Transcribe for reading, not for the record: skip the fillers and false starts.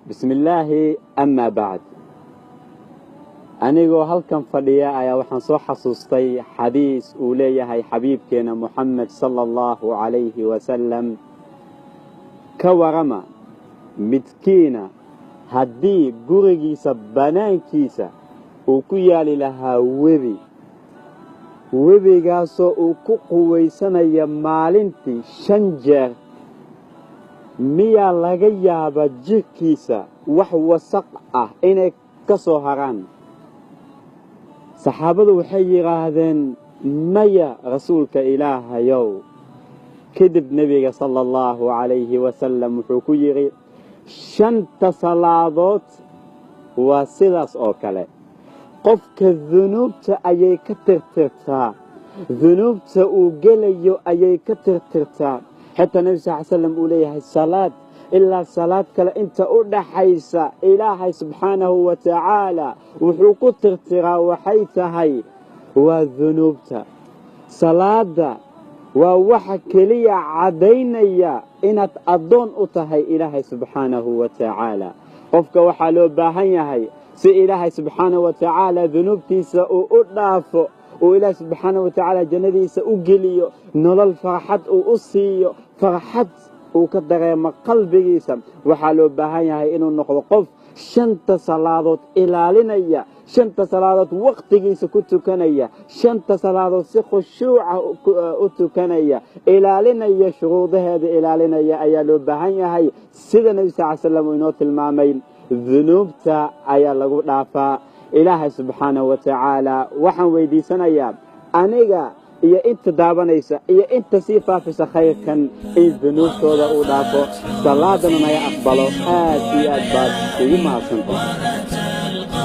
بسم الله أما بعد أنيقو هلكن فديا أيا وحن سو حسوستي حديث أوليهي حبيبكينا محمد صلى الله عليه وسلم كورما متكينا هدي غوريغيسا بنانكيسا وكيالي لها webigaasoo uu ku quwaysanaya maalintii 5 jeer miyaa laga yaabaa jirkiisa wax wasaq ah inay ka soo haraan saxaabadu waxay yiraahdeen maya rasuulka ilaahayow kadib nabiga sallallahu alayhi wasallam wuxuu ku yiri 5 salaadood waa sidaas oo kale qofka dhunuubta ayay ka tirtirtaa dhunuubta uu gelayo ayay ka tirtirtaa hatta nabi sallallahu alayhi wasallam uu leeyahay salaad illa salaad kale inta u dhaxaysa ilaahay subhanahu wa ta'ala wuxuu ku tirtiraa waxay tahay waa dhunuubta salaada waa waxa kaliya cadaynaya inaad adoon u tahay ilaahay subhanahu wa ta'ala qofka waxa loo baahan yahay si ilaahay subhanahu wa ta'ala dhunuubtiisa uu u dhaafo oo ilaahay subhanahu wa ta'ala jannadiisa u geliyo nolol farxad uu u siiyo farxad uu ka dareemo qalbigiisa waxa loo baahan yahay inuu noqdo qof 5 salaadood ilaalinaya 5 salaadood waqtigiisa ku tukanaya 5 salaadood si khushuuca u tukanaya ilaalinaya shuruudaheeda ilaalinaya ayaa loo baahan yahay sida nabi sallallahu alayhi wasallam inoo tilmaamay ذنوبتا ayaa lagu dhaafaa ilaahay subhanahu wa ta'ala waxaan weydiisanayaa aniga iyo inta daabanaysa iyo inta si faafisa khayrkan in dhunuubtooda uu dhaafo salaadana ay aqbalo aad iyo aad baad ugu mahadsantahay